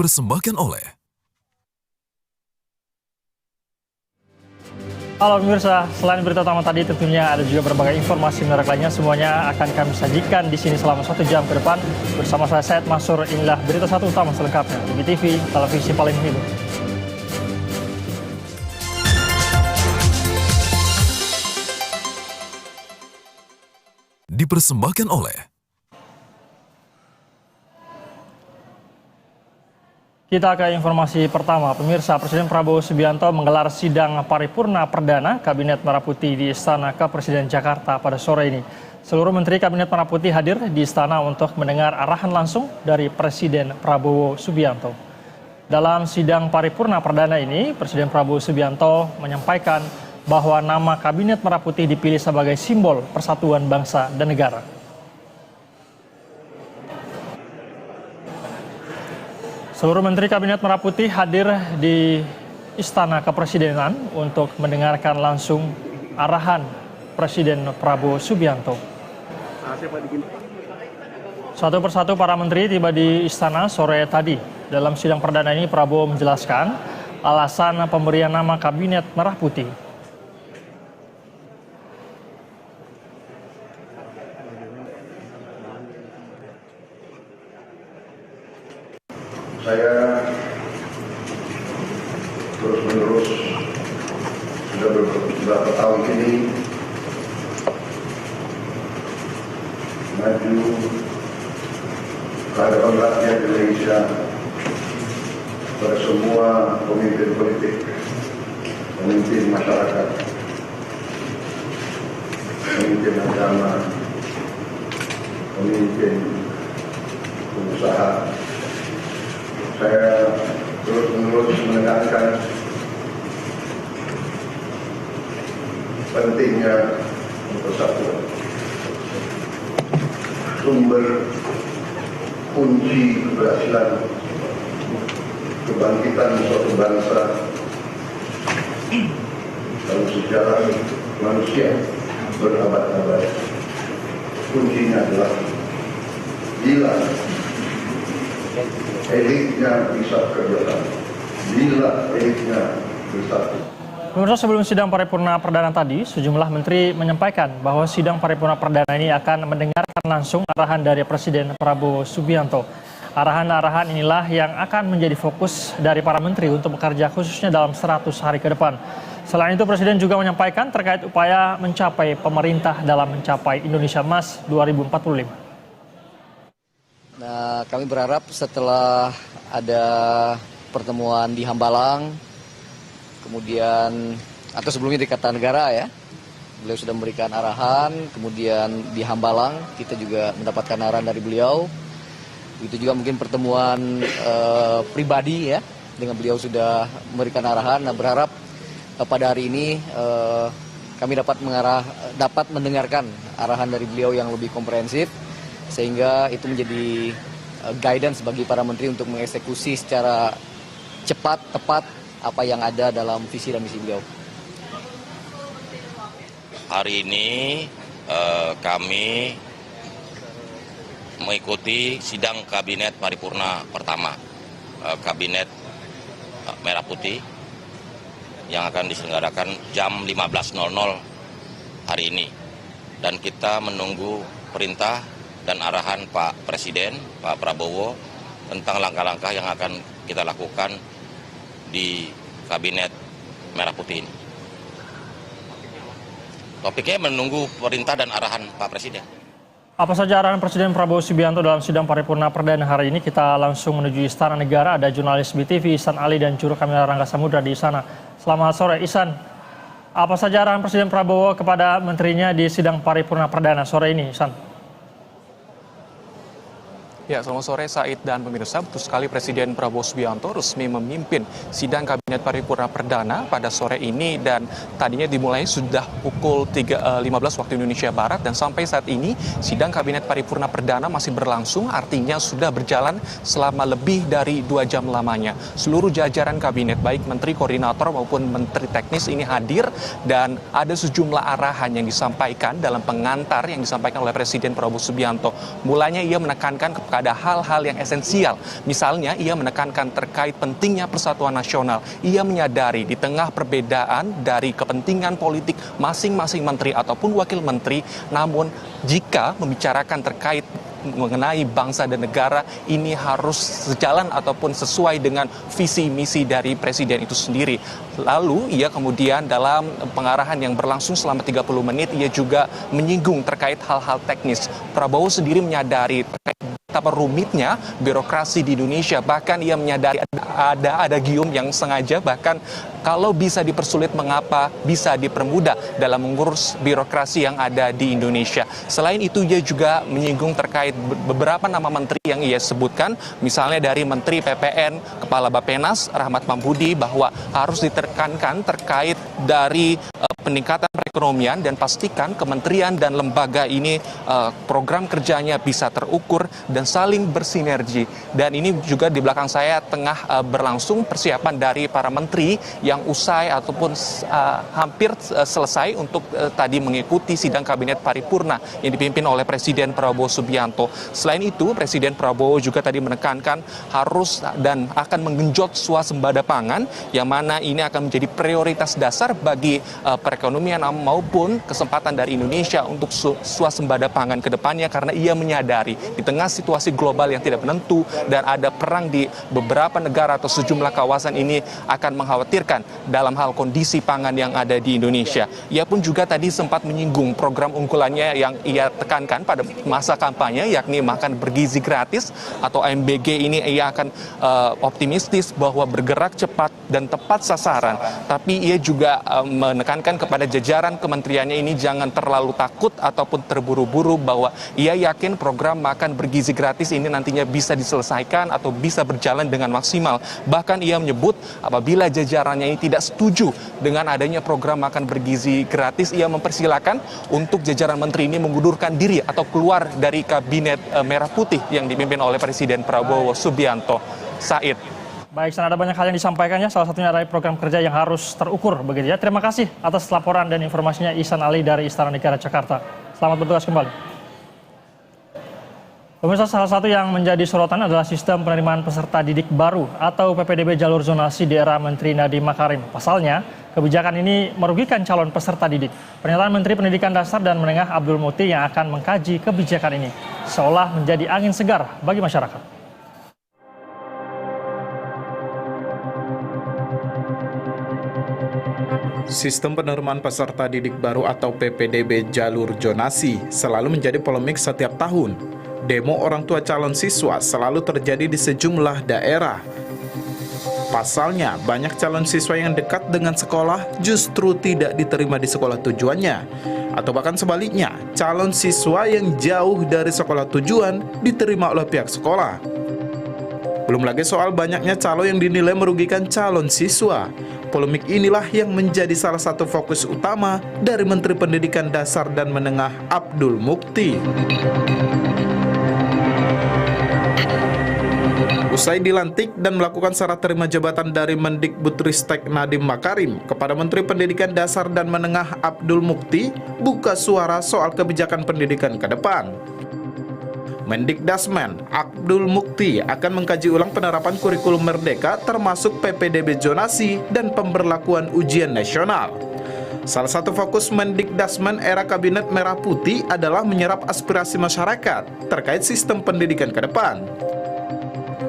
dipersembahkan oleh Halo pemirsa, selain berita utama tadi tentunya ada juga berbagai informasi menarik lainnya. Semuanya akan kami sajikan di sini selama 1 jam ke depan. Bersama saya Said Mansur, inilah berita satu utama selengkapnya. BTV, televisi paling heboh. dipersembahkan oleh Kita ke informasi pertama, pemirsa. Presiden Prabowo Subianto menggelar sidang paripurna perdana Kabinet Merah Putih di Istana Kepresiden Jakarta pada sore ini. Seluruh Menteri Kabinet Merah Putih hadir di istana untuk mendengar arahan langsung dari Presiden Prabowo Subianto. Dalam sidang paripurna perdana ini, Presiden Prabowo Subianto menyampaikan bahwa nama Kabinet Merah Putih dipilih sebagai simbol persatuan bangsa dan negara. Seluruh Menteri Kabinet Merah Putih hadir di Istana Kepresidenan untuk mendengarkan langsung arahan Presiden Prabowo Subianto. Satu persatu para menteri tiba di istana sore tadi. Dalam sidang perdana ini Prabowo menjelaskan alasan pemberian nama Kabinet Merah Putih. Saya terus-menerus sudah beberapa tahun ini maju ke hadapan rakyat Indonesia, pada semua pemimpin politik, pemimpin masyarakat, pemimpin agama, pemimpin pengusaha. Saya terus-menerus menekankan pentingnya persatuan. Sumber kunci keberhasilan kebangkitan suatu bangsa dalam sejarah manusia berabad-abad, kuncinya adalah bila elitnya bisa kerjasama, bila elitnya bersatu. Pemirsa, sebelum sidang paripurna perdana tadi, sejumlah menteri menyampaikan bahwa sidang paripurna perdana ini akan mendengarkan langsung arahan dari Presiden Prabowo Subianto. Arahan-arahan inilah yang akan menjadi fokus dari para menteri untuk bekerja khususnya dalam 100 hari ke depan. Selain itu, Presiden juga menyampaikan terkait upaya mencapai pemerintah dalam mencapai Indonesia Emas 2045. Nah, kami berharap setelah ada pertemuan di Hambalang, kemudian atau sebelumnya di Kertanegara ya, beliau sudah memberikan arahan, kemudian di Hambalang kita juga mendapatkan arahan dari beliau. Itu juga mungkin pertemuan pribadi ya, dengan beliau sudah memberikan arahan. Nah, berharap pada hari ini kami dapat mendengarkan arahan dari beliau yang lebih komprehensif, sehingga itu menjadi guidance bagi para menteri untuk mengeksekusi secara cepat, tepat apa yang ada dalam visi dan misi beliau. Hari ini kami mengikuti sidang Kabinet Paripurna pertama, Kabinet Merah Putih, yang akan diselenggarakan jam 15.00 hari ini. Dan kita menunggu perintah dan arahan Pak Presiden, Pak Prabowo, tentang langkah-langkah yang akan kita lakukan di Kabinet Merah Putih ini. Topiknya menunggu perintah dan arahan Pak Presiden. Apa saja arahan Presiden Prabowo Subianto dalam sidang paripurna perdana hari ini? Kita langsung menuju Istana Negara. Ada jurnalis BTV Ihsan Ali dan juru kamera Rangga Samudra di sana. Selamat sore, Ihsan. Apa saja arahan Presiden Prabowo kepada menterinya di sidang paripurna perdana sore ini, Ihsan? Ya, selamat sore Said dan pemirsa. Betul sekali, Presiden Prabowo Subianto resmi memimpin sidang Kabinet Paripurna Perdana pada sore ini, dan tadinya dimulai sudah pukul 15 waktu Indonesia Barat, dan sampai saat ini sidang Kabinet Paripurna Perdana masih berlangsung, artinya sudah berjalan selama lebih dari 2 jam lamanya. Seluruh jajaran Kabinet, baik Menteri Koordinator maupun Menteri Teknis ini hadir, dan ada sejumlah arahan yang disampaikan dalam pengantar yang disampaikan oleh Presiden Prabowo Subianto. Mulanya ia menekankan kepada pada hal-hal yang esensial. Misalnya, ia menekankan terkait pentingnya persatuan nasional. Ia menyadari di tengah perbedaan dari kepentingan politik masing-masing menteri ataupun wakil menteri, namun jika membicarakan terkait mengenai bangsa dan negara, ini harus sejalan ataupun sesuai dengan visi misi dari presiden itu sendiri. Lalu ia kemudian dalam pengarahan yang berlangsung selama 30 menit, ia juga menyinggung terkait hal-hal teknis. Prabowo sendiri menyadari terkait betapa rumitnya birokrasi di Indonesia. Bahkan ia menyadari ada gium yang sengaja, bahkan kalau bisa dipersulit, mengapa bisa dipermudah dalam mengurus birokrasi yang ada di Indonesia. Selain itu, ia juga menyinggung terkait beberapa nama menteri yang ia sebutkan, misalnya dari Menteri PPN, Kepala Bappenas, Rahmat Pambudi, bahwa harus ditekankan terkait dari peningkatan perekonomian dan pastikan kementerian dan lembaga ini program kerjanya bisa terukur dan saling bersinergi. Dan ini juga di belakang saya tengah berlangsung persiapan dari para menteri yang usai ataupun hampir selesai untuk tadi mengikuti sidang kabinet paripurna yang dipimpin oleh Presiden Prabowo Subianto. Selain itu, Presiden Prabowo juga tadi menekankan harus dan akan menggenjot swasembada pangan, yang mana ini akan menjadi prioritas dasar bagi perekonomian maupun kesempatan dari Indonesia untuk swasembada pangan ke depannya, karena ia menyadari di tengah situasi global yang tidak menentu dan ada perang di beberapa negara atau sejumlah kawasan, ini akan mengkhawatirkan dalam hal kondisi pangan yang ada di Indonesia. Ia pun juga tadi sempat menyinggung program unggulannya yang ia tekankan pada masa kampanye, yakni makan bergizi gratis atau MBG. Ini ia akan optimistis bahwa bergerak cepat dan tepat sasaran. Tapi ia juga menekankan kepada jajaran kementeriannya ini jangan terlalu takut ataupun terburu-buru, bahwa ia yakin program makan bergizi gratis ini nantinya bisa diselesaikan atau bisa berjalan dengan maksimal. Bahkan ia menyebut apabila jajarannya ini tidak setuju dengan adanya program makan bergizi gratis, ia mempersilahkan untuk jajaran menteri ini mengundurkan diri atau keluar dari kabinet Merah Putih yang dipimpin oleh Presiden Prabowo Subianto. Said. Baik, ada banyak hal yang disampaikan ya, salah satunya adalah program kerja yang harus terukur begitu ya. Terima kasih atas laporan dan informasinya Ihsan Ali dari Istana Negara Jakarta. Selamat bertugas kembali. Pemirsa, salah satu yang menjadi sorotan adalah sistem penerimaan peserta didik baru atau PPDB jalur zonasi di era Menteri Nadiem Makarim. Pasalnya, kebijakan ini merugikan calon peserta didik. Pernyataan Menteri Pendidikan Dasar dan Menengah Abdul Mukti yang akan mengkaji kebijakan ini seolah menjadi angin segar bagi masyarakat. Sistem penerimaan peserta didik baru atau PPDB jalur zonasi selalu menjadi polemik setiap tahun. Demo orang tua calon siswa selalu terjadi di sejumlah daerah. Pasalnya, banyak calon siswa yang dekat dengan sekolah justru tidak diterima di sekolah tujuannya. Atau bahkan sebaliknya, calon siswa yang jauh dari sekolah tujuan diterima oleh pihak sekolah. Belum lagi soal banyaknya calon yang dinilai merugikan calon siswa. Polemik inilah yang menjadi salah satu fokus utama dari Menteri Pendidikan Dasar dan Menengah Abdul Mukti. Usai dilantik dan melakukan serah terima jabatan dari Mendikbudristek Nadiem Makarim kepada Menteri Pendidikan Dasar dan Menengah Abdul Mukti buka suara soal kebijakan pendidikan ke depan. Mendikdasmen Abdul Mukti akan mengkaji ulang penerapan kurikulum Merdeka termasuk PPDB zonasi dan pemberlakuan ujian nasional. Salah satu fokus Mendikdasmen era Kabinet Merah Putih adalah menyerap aspirasi masyarakat terkait sistem pendidikan ke depan.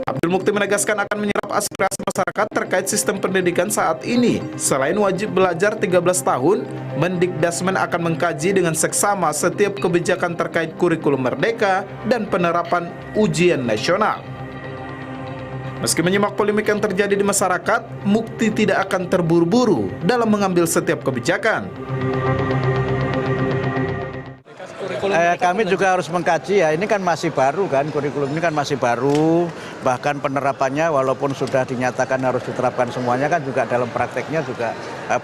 Abdul Mukti menegaskan akan menyerap aspirasi masyarakat terkait sistem pendidikan saat ini. Selain wajib belajar 13 tahun, Mendikdasmen akan mengkaji dengan seksama setiap kebijakan terkait kurikulum Merdeka dan penerapan ujian nasional. Meski menyimak polemik yang terjadi di masyarakat, Mukti tidak akan terburu-buru dalam mengambil setiap kebijakan. Kami juga harus mengkaji ya, ini kan masih baru kan, kurikulum ini kan masih baru, bahkan penerapannya walaupun sudah dinyatakan harus diterapkan semuanya kan juga dalam prakteknya juga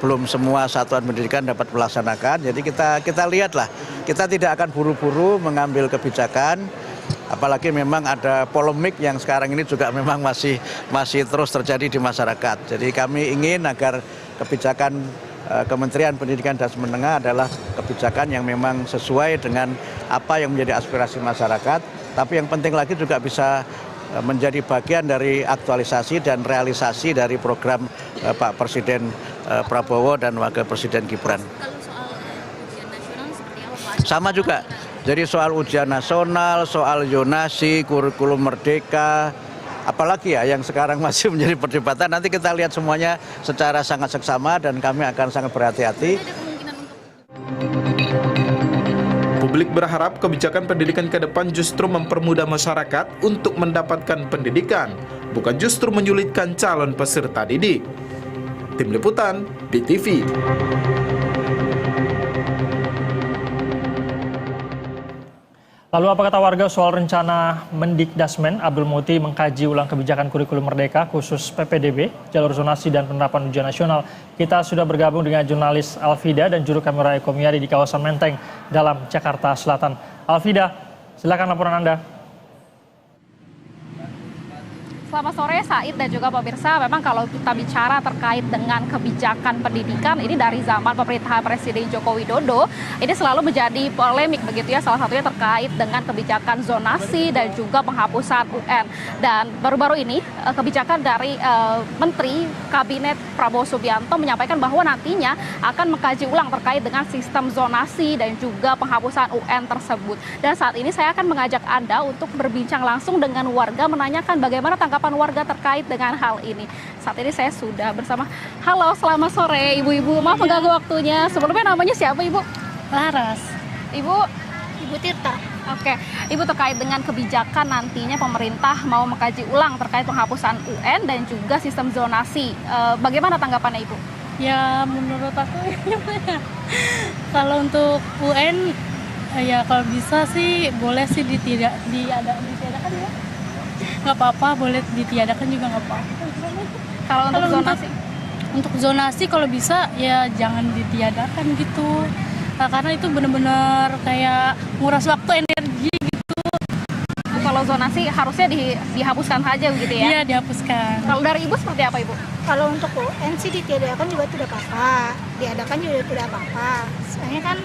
belum semua satuan pendidikan dapat melaksanakan. Jadi kita lihatlah, kita tidak akan buru-buru mengambil kebijakan, apalagi memang ada polemik yang sekarang ini juga memang masih terus terjadi di masyarakat. Jadi kami ingin agar kebijakan Kementerian Pendidikan dan Menengah adalah kebijakan yang memang sesuai dengan apa yang menjadi aspirasi masyarakat, tapi yang penting lagi juga bisa menjadi bagian dari aktualisasi dan realisasi dari program Pak Presiden Prabowo dan Wakil Presiden Gibran. Kalau soal ujian nasional seperti apa Pak? Sama juga, jadi soal ujian nasional, soal zonasi, kurikulum merdeka, apalagi ya yang sekarang masih menjadi perdebatan, nanti kita lihat semuanya secara sangat seksama dan kami akan sangat berhati-hati. Publik berharap kebijakan pendidikan ke depan justru mempermudah masyarakat untuk mendapatkan pendidikan, bukan justru menyulitkan calon peserta didik. Tim Liputan, BTV. Lalu apa kata warga soal rencana Mendikdasmen Abdul Muti mengkaji ulang kebijakan kurikulum merdeka khusus PPDB, jalur zonasi dan penerapan ujian nasional? Kita sudah bergabung dengan jurnalis Alvida dan juru kamera Eko Miyadi di kawasan Menteng dalam Jakarta Selatan. Alvida, silakan laporan Anda. Selamat sore Said dan juga pemirsa. Memang kalau kita bicara terkait dengan kebijakan pendidikan ini dari zaman pemerintahan Presiden Joko Widodo, ini selalu menjadi polemik begitu ya, salah satunya terkait dengan kebijakan zonasi dan juga penghapusan UN. Dan baru-baru ini kebijakan dari Menteri Kabinet Prabowo Subianto menyampaikan bahwa nantinya akan mengkaji ulang terkait dengan sistem zonasi dan juga penghapusan UN tersebut. Dan saat ini saya akan mengajak Anda untuk berbincang langsung dengan warga menanyakan bagaimana tanggapan warga terkait dengan hal ini. Saat ini saya sudah bersama. Halo, selamat sore Ibu-ibu. Maaf mengganggu waktunya. Sebelumnya namanya siapa Ibu? Laras. Ibu Tirta. Oke, Ibu terkait dengan kebijakan nantinya pemerintah mau mengkaji ulang terkait penghapusan UN dan juga sistem zonasi. Bagaimana tanggapannya Ibu? Ya menurut aku kalau untuk UN ya kalau bisa sih boleh sih ditiadakan ya. Nggak apa-apa, boleh ditiadakan juga nggak apa-apa. Kalau untuk zonasi? Untuk zonasi kalau bisa ya jangan ditiadakan gitu. Nah, karena itu benar-benar kayak nguras waktu, energi gitu. Kalau zonasi harusnya dihapuskan saja begitu ya? Iya, dihapuskan. Kalau dari Ibu seperti apa Ibu? Kalau untuk UN sih ditiadakan juga tidak apa-apa, diadakan juga tidak apa-apa. Soalnya kan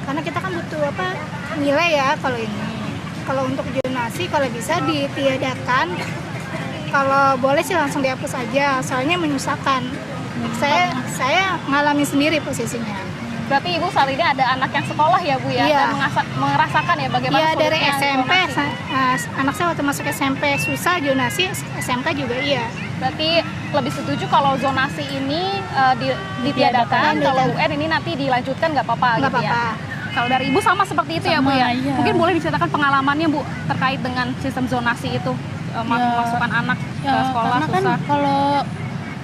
karena kita kan butuh nilai ya kalau ini. Kalau untuk zonasi kalau bisa ditiadakan, kalau boleh sih langsung dihapus aja, soalnya menyusahkan. Saya ngalami sendiri posisinya. Berarti Ibu saat ini ada anak yang sekolah ya Bu ya? Iya. Dan merasakan ya bagaimana Iya, dari sulitnya SMP, zonasi. anak saya waktu masuk SMP susah zonasi, SMK juga iya. Berarti lebih setuju kalau zonasi ini ditiadakan, kalau UN ini nanti dilanjutkan nggak apa-apa Nggak gitu ya? apa-apa. Kalau dari Ibu sama seperti itu ya Bu ya? Iya. Mungkin boleh diceritakan pengalamannya Bu terkait dengan sistem zonasi itu, masukkan anak ke sekolah karena susah. kan kalau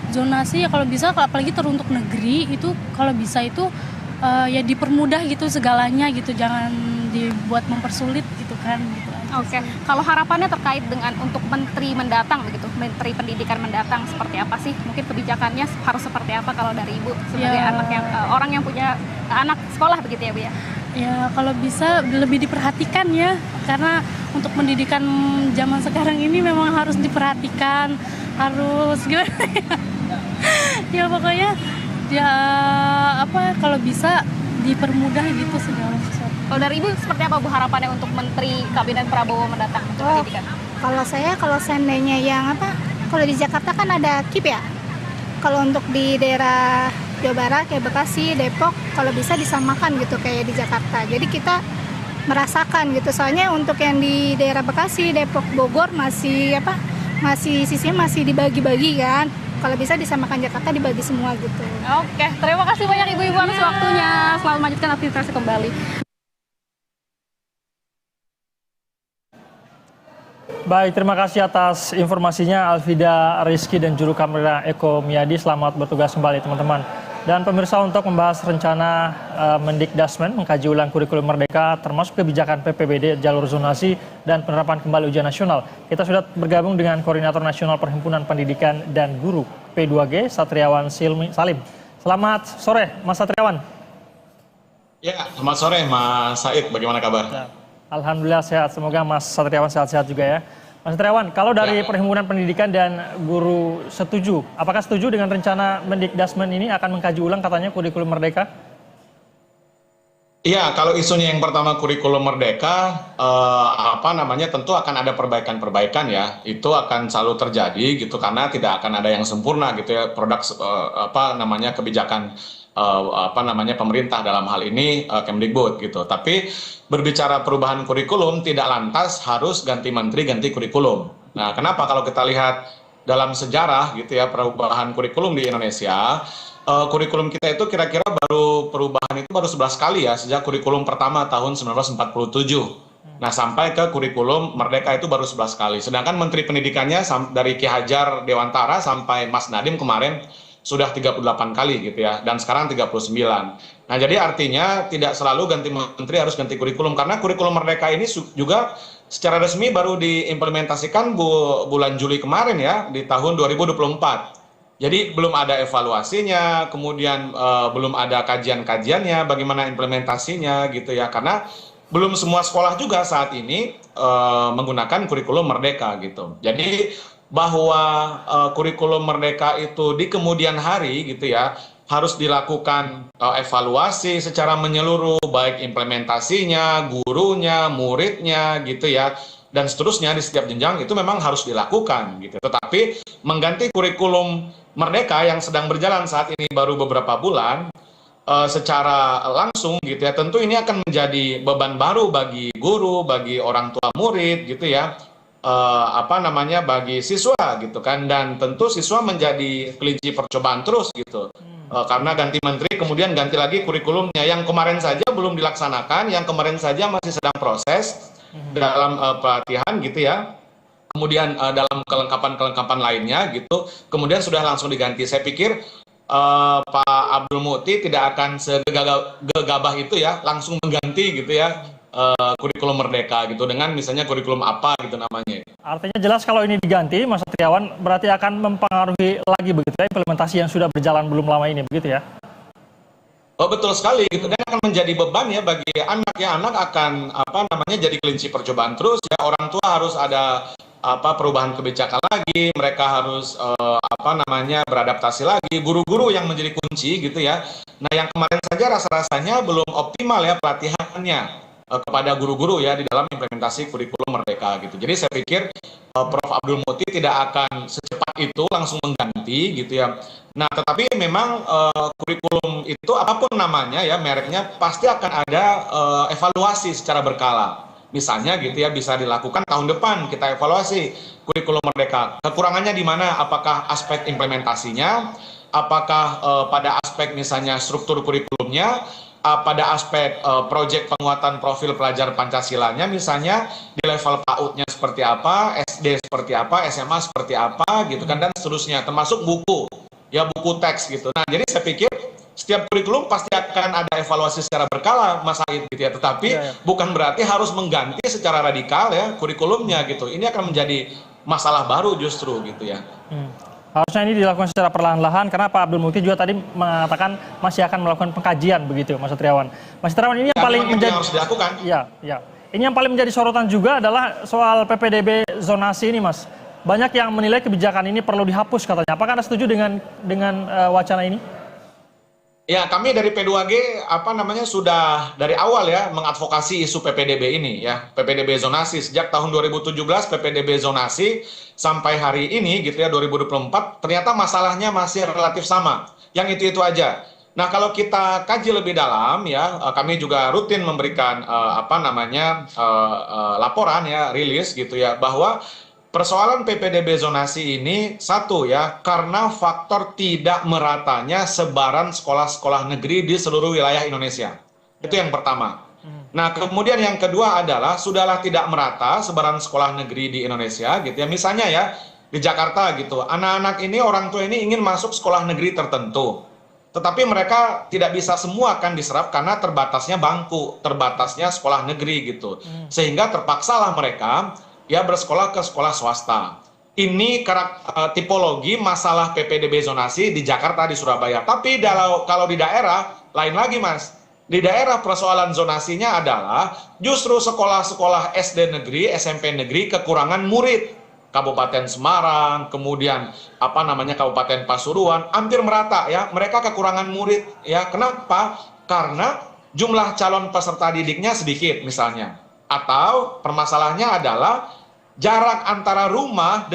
zonasi ya kalau bisa, apalagi teruntuk negeri itu kalau bisa itu ya dipermudah gitu segalanya gitu, jangan dibuat mempersulit gitu kan gitu. Oke, kalau harapannya terkait dengan untuk menteri mendatang begitu, menteri pendidikan mendatang seperti apa sih? Mungkin kebijakannya harus seperti apa kalau dari Ibu sebagai anak yang orang yang punya anak sekolah begitu ya Bu ya? Ya kalau bisa lebih diperhatikan ya, karena untuk pendidikan zaman sekarang ini memang harus diperhatikan, harus gimana ya? Ya pokoknya ya kalau bisa dipermudah gitu segala sesuatu. Kalau dari Ibu seperti apa Bu harapannya untuk Menteri Kabinet Prabowo mendatang untuk pendidikan? Kalau seandainya yang kalau di Jakarta kan ada KIP ya. Kalau untuk di daerah Jawa Barat kayak Bekasi, Depok, kalau bisa disamakan gitu kayak di Jakarta. Jadi kita merasakan gitu. Soalnya untuk yang di daerah Bekasi, Depok, Bogor masih sistemnya masih dibagi-bagi kan. Kalau bisa disamakan Jakarta dibagi semua gitu. Oke, terima kasih banyak Ibu-ibu atas waktunya. Selamat melanjutkan aktivitas kembali. Baik, terima kasih atas informasinya Alvida Rizky dan juru kamera Eko Miyadi. Selamat bertugas kembali teman-teman. Dan pemirsa, untuk membahas rencana Mendikdasmen mengkaji ulang kurikulum merdeka termasuk kebijakan PPBD, jalur zonasi dan penerapan kembali ujian nasional, kita sudah bergabung dengan Koordinator Nasional Perhimpunan Pendidikan dan Guru P2G, Satriawan Salim. Selamat sore Mas Satriawan. Ya, selamat sore Mas Said, bagaimana kabar? Alhamdulillah sehat, semoga Mas Satriawan sehat-sehat juga ya. Mas Satriawan, kalau dari Perhimpunan Pendidikan dan Guru setuju, apakah setuju dengan rencana Mendikdasmen ini akan mengkaji ulang katanya kurikulum merdeka? Iya, kalau isunya yang pertama kurikulum merdeka, tentu akan ada perbaikan-perbaikan ya. Itu akan selalu terjadi gitu karena tidak akan ada yang sempurna gitu ya produk kebijakan pemerintah dalam hal ini Kemdikbud gitu. Tapi berbicara perubahan kurikulum tidak lantas harus ganti menteri, ganti kurikulum. Nah, kenapa kalau kita lihat dalam sejarah gitu ya perubahan kurikulum di Indonesia, kurikulum kita itu kira-kira perubahan itu baru 11 kali ya sejak kurikulum pertama tahun 1947. Nah, sampai ke kurikulum merdeka itu baru 11 kali. Sedangkan menteri pendidikannya dari Ki Hajar Dewantara sampai Mas Nadiem kemarin sudah 38 kali gitu ya, dan sekarang 39. Nah, jadi artinya tidak selalu ganti menteri harus ganti kurikulum, karena kurikulum merdeka ini juga secara resmi baru diimplementasikan bulan Juli kemarin ya, di tahun 2024. Jadi belum ada evaluasinya, kemudian belum ada kajian-kajiannya, bagaimana implementasinya gitu ya, karena belum semua sekolah juga saat ini menggunakan kurikulum merdeka gitu. Jadi bahwa kurikulum merdeka itu di kemudian hari gitu ya harus dilakukan evaluasi secara menyeluruh, baik implementasinya, gurunya, muridnya gitu ya, dan seterusnya di setiap jenjang itu memang harus dilakukan gitu. Tetapi mengganti kurikulum merdeka yang sedang berjalan saat ini baru beberapa bulan secara langsung gitu ya, tentu ini akan menjadi beban baru bagi guru, bagi orang tua murid gitu ya, bagi siswa gitu kan, dan tentu siswa menjadi kelinci percobaan terus gitu. Karena ganti menteri kemudian ganti lagi kurikulumnya, yang kemarin saja belum dilaksanakan, yang kemarin saja masih sedang proses dalam pelatihan gitu ya, kemudian dalam kelengkapan lainnya gitu, kemudian sudah langsung diganti. Saya pikir Pak Abdul Muti tidak akan segegabah itu ya langsung mengganti gitu ya kurikulum merdeka gitu dengan misalnya kurikulum apa gitu namanya. Artinya jelas kalau ini diganti, Mas Satriawan, berarti akan mempengaruhi lagi begitu ya implementasi yang sudah berjalan belum lama ini begitu ya? Oh, betul sekali gitu, dan akan menjadi beban ya bagi anak ya, anak akan jadi kelinci percobaan terus ya, orang tua harus ada perubahan kebijakan lagi, mereka harus beradaptasi lagi, guru-guru yang menjadi kunci gitu ya. Nah, yang kemarin saja rasa-rasanya belum optimal ya pelatihannya kepada guru-guru ya di dalam implementasi kurikulum merdeka gitu. Jadi saya pikir Prof. Abdul Muti tidak akan secepat itu langsung mengganti gitu ya. Nah, tetapi memang kurikulum itu apapun namanya ya, mereknya pasti akan ada evaluasi secara berkala. Misalnya gitu ya, bisa dilakukan tahun depan kita evaluasi kurikulum merdeka. Kekurangannya di mana? Apakah aspek implementasinya? Apakah pada aspek misalnya struktur kurikulumnya? Pada aspek proyek penguatan profil pelajar Pancasilanya misalnya di level PAUD-nya seperti apa, SD seperti apa, SMA seperti apa gitu kan, dan seterusnya, termasuk buku ya, buku teks gitu. Nah, jadi saya pikir setiap kurikulum pasti akan ada evaluasi secara berkala, Mas Said gitu ya, tetapi bukan berarti harus mengganti secara radikal ya kurikulumnya gitu. Ini akan menjadi masalah baru justru gitu ya. Harusnya ini dilakukan secara perlahan-lahan, karena Pak Abdul Muti juga tadi mengatakan masih akan melakukan pengkajian begitu, Mas Satriawan. Mas Satriawan, ini yang paling menjadi harus dilakukan. Ya. Ini yang paling menjadi sorotan juga adalah soal PPDB zonasi ini, Mas. Banyak yang menilai kebijakan ini perlu dihapus katanya. Apakah Anda setuju dengan wacana ini? Ya, kami dari P2G sudah dari awal ya mengadvokasi isu PPDB ini ya, PPDB zonasi sejak tahun 2017 PPDB zonasi sampai hari ini gitu ya 2024, ternyata masalahnya masih relatif sama. Yang itu aja. Nah, kalau kita kaji lebih dalam ya, kami juga rutin memberikan laporan ya, rilis gitu ya, bahwa persoalan PPDB zonasi ini satu ya, karena faktor tidak meratanya sebaran sekolah-sekolah negeri di seluruh wilayah Indonesia. Itu yang pertama. Nah, kemudian yang kedua adalah sudahlah tidak merata sebaran sekolah negeri di Indonesia gitu ya. Misalnya ya di Jakarta gitu, anak-anak ini, orang tua ini ingin masuk sekolah negeri tertentu. Tetapi mereka tidak bisa semua kan diserap karena terbatasnya bangku, terbatasnya sekolah negeri gitu. Sehingga terpaksalah mereka ya bersekolah ke sekolah swasta. Ini tipologi masalah PPDB zonasi di Jakarta, di Surabaya. Tapi kalau di daerah, lain lagi Mas. Di daerah persoalan zonasinya adalah justru sekolah-sekolah SD negeri, SMP negeri kekurangan murid. Kabupaten Semarang, kemudian Kabupaten Pasuruan, hampir merata ya. Mereka kekurangan murid ya. Kenapa? Karena jumlah calon peserta didiknya sedikit misalnya. Atau permasalahannya adalah jarak antara rumah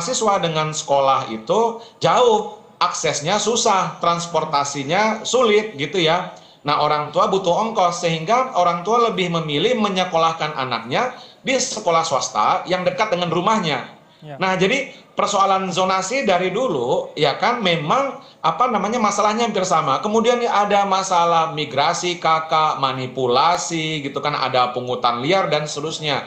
siswa dengan sekolah itu jauh, aksesnya susah, transportasinya sulit gitu ya. Nah, orang tua butuh ongkos sehingga orang tua lebih memilih menyekolahkan anaknya di sekolah swasta yang dekat dengan rumahnya. Nah, jadi persoalan zonasi dari dulu ya kan memang masalahnya hampir sama. Kemudian ada masalah migrasi KK, manipulasi gitu kan, ada pungutan liar dan seterusnya.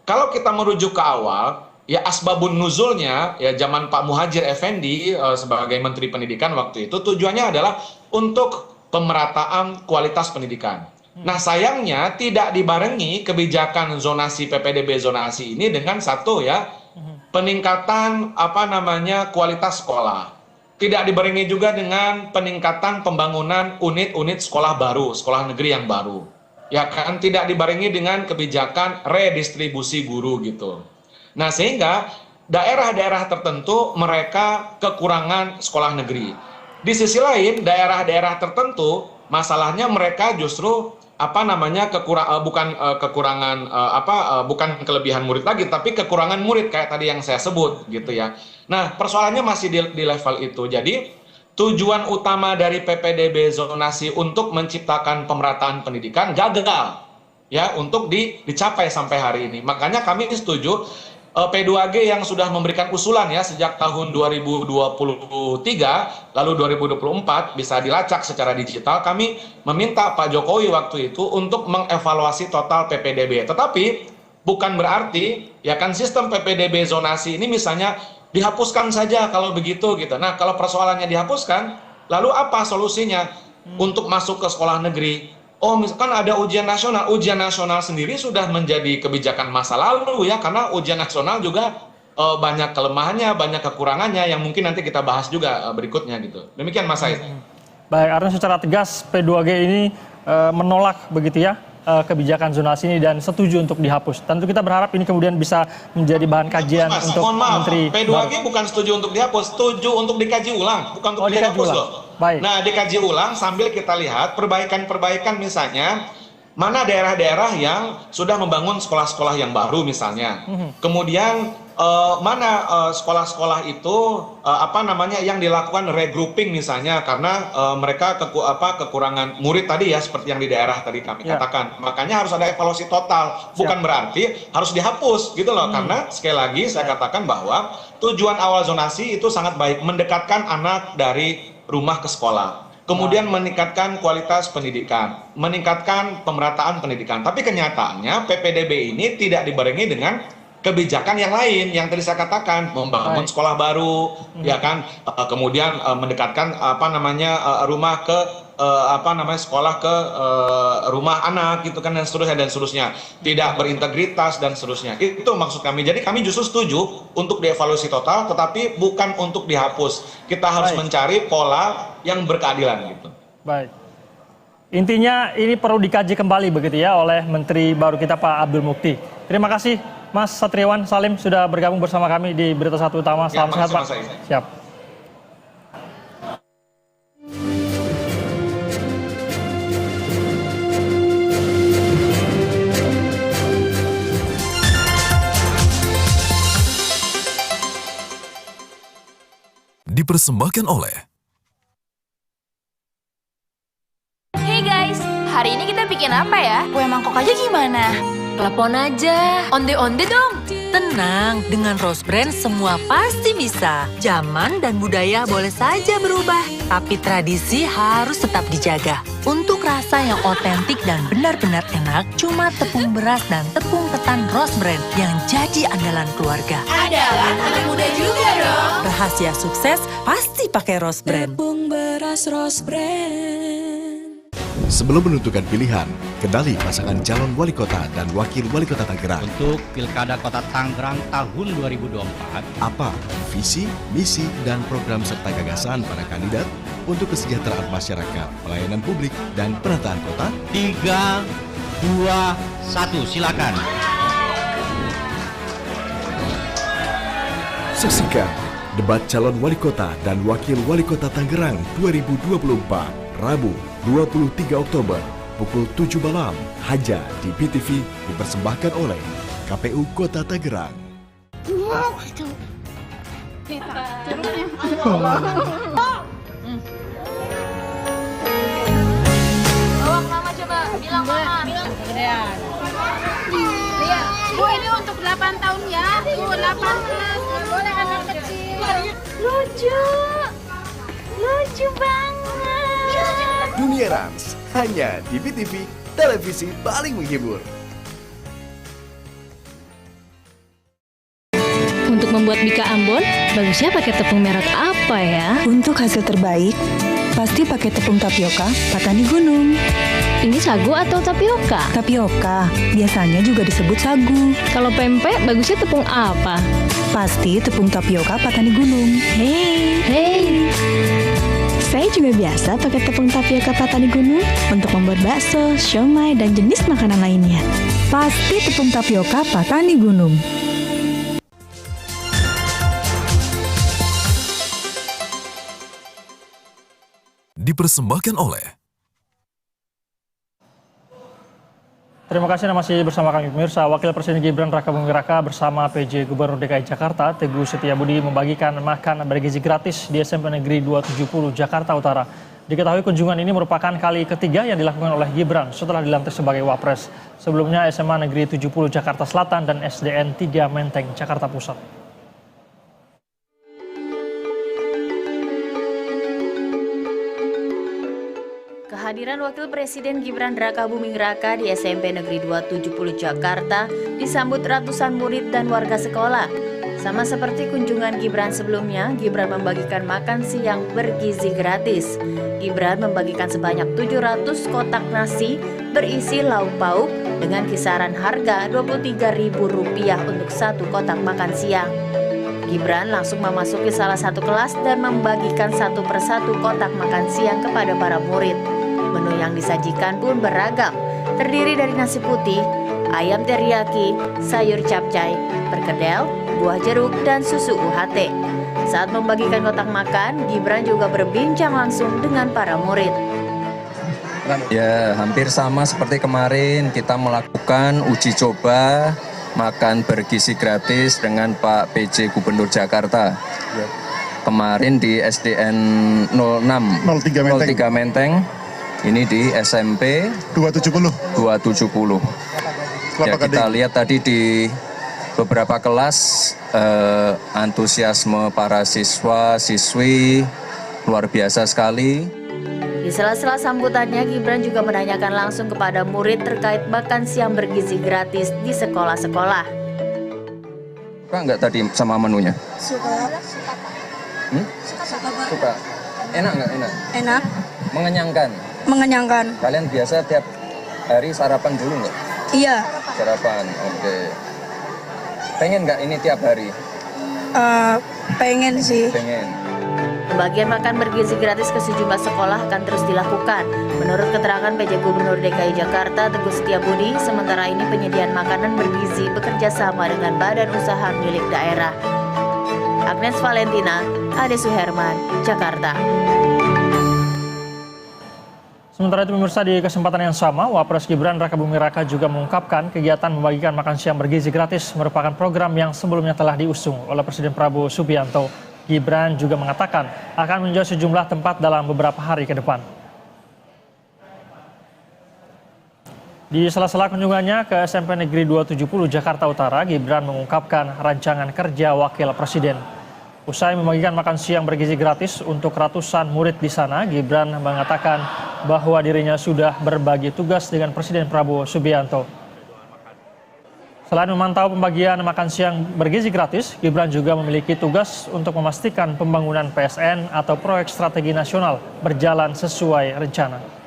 Kalau kita merujuk ke awal, ya asbabun nuzulnya ya zaman Pak Muhadjir Effendi sebagai Menteri Pendidikan waktu itu tujuannya adalah untuk pemerataan kualitas pendidikan. Nah, sayangnya tidak dibarengi kebijakan zonasi PPDB zonasi ini dengan satu ya peningkatan kualitas sekolah. Tidak dibarengi juga dengan peningkatan pembangunan unit-unit sekolah baru, sekolah negeri yang baru. Ya kan, tidak dibarengi dengan kebijakan redistribusi guru gitu. Nah, sehingga daerah-daerah tertentu mereka kekurangan sekolah negeri. Di sisi lain, daerah-daerah tertentu masalahnya mereka justru bukan kelebihan murid lagi, tapi kekurangan murid kayak tadi yang saya sebut gitu ya. Nah, persoalannya masih di level itu. Jadi tujuan utama dari PPDB zonasi untuk menciptakan pemerataan pendidikan gagal ya untuk dicapai sampai hari ini. Makanya kami setuju P2G yang sudah memberikan usulan ya sejak tahun 2023 lalu 2024 bisa dilacak secara digital. Kami meminta Pak Jokowi waktu itu untuk mengevaluasi total PPDB. Tetapi bukan berarti ya kan sistem PPDB zonasi ini misalnya dihapuskan saja kalau begitu gitu. Nah, kalau persoalannya dihapuskan, lalu apa solusinya untuk masuk ke sekolah negeri? Oh, misalkan ada ujian nasional. Ujian nasional sendiri sudah menjadi kebijakan masa lalu ya, karena ujian nasional juga banyak kelemahannya, banyak kekurangannya yang mungkin nanti kita bahas juga berikutnya gitu. Demikian Mas Said. Baik, artinya secara tegas P2G ini menolak begitu ya kebijakan zonasi ini dan setuju untuk dihapus. Tentu kita berharap ini kemudian bisa menjadi bahan kajian untuk Menteri. P2G bukan setuju untuk dihapus, setuju untuk dikaji ulang, bukan untuk dihapus loh. Baik. Nah, dikaji ulang sambil kita lihat perbaikan-perbaikan misalnya mana daerah-daerah yang sudah membangun sekolah-sekolah yang baru misalnya. Kemudian mana sekolah-sekolah itu yang dilakukan regrouping misalnya karena mereka kekurangan murid tadi ya seperti yang di daerah tadi kami katakan. Makanya harus ada evaluasi total. Bukan berarti harus dihapus gitu loh. Karena sekali lagi saya katakan bahwa tujuan awal zonasi itu sangat baik, mendekatkan anak dari rumah ke sekolah. Kemudian meningkatkan kualitas pendidikan, meningkatkan pemerataan pendidikan. Tapi kenyataannya PPDB ini tidak dibarengi dengan kebijakan yang lain yang tadi saya katakan, membangun sekolah baru, ya kan, kemudian mendekatkan rumah ke sekolah ke rumah anak gitu kan dan seterusnya, tidak berintegritas dan seterusnya. Itu maksud kami. Jadi kami justru setuju untuk dievaluasi total, tetapi bukan untuk dihapus. Kita harus mencari pola yang berkeadilan gitu. Baik. Intinya ini perlu dikaji kembali begitu ya oleh Menteri baru kita Pak Abdul Mukti. Terima kasih Mas Satriwan Salim sudah bergabung bersama kami di Berita Satu Utama. Salam sehat Pak. Siap. Dipersembahkan oleh Hey guys, hari ini kita bikin apa ya? Kue mangkok aja gimana? Telepon aja. Onde-onde dong. Tenang, dengan Rose Brand semua pasti bisa. Zaman dan budaya boleh saja berubah, tapi tradisi harus tetap dijaga. Untuk rasa yang otentik dan benar-benar enak, cuma tepung beras dan tepung ketan Rose Brand yang jadi andalan keluarga. Andalan anak muda juga dong. Rahasia sukses pasti pakai Rose Brand. Tepung beras Rose Brand. Sebelum menentukan pilihan, kendali pasangan calon wali kota dan wakil wali kota Tangerang. Untuk Pilkada Kota Tangerang tahun 2024, apa visi, misi, dan program serta gagasan para kandidat untuk kesejahteraan masyarakat, pelayanan publik, dan penataan kota? 3, 2, 1, silakan. Saksikan debat calon wali kota dan wakil wali kota Tangerang 2024, Rabu 23 Oktober, pukul 7 malam, hanya di BTV dipersembahkan oleh KPU Kota Tangerang. Bawang mama coba, bilang mama. Lihat. Bu, ini untuk 8 tahun ya. Tuh, 18. Boleh anak kecil. Lucu. Lucu banget. Dunia Rans, hanya di BTV, televisi paling menghibur. Untuk membuat bika Ambon, bagusnya pakai tepung merek apa ya? Untuk hasil terbaik, pasti pakai tepung tapioka Patani Gunung. Ini sagu atau tapioka? Tapioka, biasanya juga disebut sagu. Kalau pempek, bagusnya tepung apa? Pasti tepung tapioka Patani Gunung. Hey. Saya juga biasa pakai tepung tapioka Patani Gunung untuk membuat bakso, siomay, dan jenis makanan lainnya. Pasti tepung tapioka Patani Gunung. Dipersembahkan oleh. Terima kasih, masih bersama kami pemirsa. Wakil Presiden Gibran Raka Buming Raka bersama PJ Gubernur DKI Jakarta Teguh Setiabudi membagikan makan bergizi gratis di SMP Negeri 270 Jakarta Utara. Diketahui kunjungan ini merupakan kali ketiga yang dilakukan oleh Gibran setelah dilantik sebagai Wapres. Sebelumnya SMA Negeri 70 Jakarta Selatan dan SDN 3 Menteng Jakarta Pusat. Kehadiran Wakil Presiden Gibran Raka Buming Raka di SMP Negeri 270 Jakarta disambut ratusan murid dan warga sekolah. Sama seperti kunjungan Gibran sebelumnya, Gibran membagikan makan siang bergizi gratis. Gibran membagikan sebanyak 700 kotak nasi berisi lauk pauk dengan kisaran harga Rp23.000 untuk satu kotak makan siang. Gibran langsung memasuki salah satu kelas dan membagikan satu persatu kotak makan siang kepada para murid. Menu yang disajikan pun beragam, terdiri dari nasi putih, ayam teriyaki, sayur capcay, perkedel, buah jeruk, dan susu UHT. Saat membagikan kotak makan, Gibran juga berbincang langsung dengan para murid. Ya, hampir sama seperti kemarin kita melakukan uji coba makan bergizi gratis dengan Pak PJ Gubernur Jakarta. Kemarin di SDN 03 Menteng. Ini di SMP 270. Ya, kita lihat tadi di beberapa kelas antusiasme para siswa-siswi luar biasa sekali. Di sela-sela sambutannya, Gibran juga menanyakan langsung kepada murid terkait makan siang bergizi gratis di sekolah-sekolah. Suka nggak tadi sama menunya? Suka. Suka. Enak nggak? Enak. Mengenyangkan. Kalian biasa tiap hari sarapan dulu nggak? Iya. Sarapan, oke. Pengen nggak ini tiap hari? Pengen sih. Pengen. Pembagian makan bergizi gratis ke sejumlah sekolah akan terus dilakukan. Menurut keterangan PJ Gubernur DKI Jakarta Teguh Setiabudi, sementara ini penyediaan makanan bergizi bekerja sama dengan badan usaha milik daerah. Agnes Valentina, Ade Suherman, Jakarta. Sementara itu pemirsa, di kesempatan yang sama, Wapres Gibran Raka Buming Raka juga mengungkapkan kegiatan membagikan makan siang bergizi gratis merupakan program yang sebelumnya telah diusung oleh Presiden Prabowo Subianto. Gibran juga mengatakan akan meninjau sejumlah tempat dalam beberapa hari ke depan. Di sela-sela kunjungannya ke SMP Negeri 270 Jakarta Utara, Gibran mengungkapkan rancangan kerja Wakil Presiden. Usai membagikan makan siang bergizi gratis untuk ratusan murid di sana, Gibran mengatakan bahwa dirinya sudah berbagi tugas dengan Presiden Prabowo Subianto. Selain memantau pembagian makan siang bergizi gratis, Gibran juga memiliki tugas untuk memastikan pembangunan PSN atau proyek strategi nasional berjalan sesuai rencana.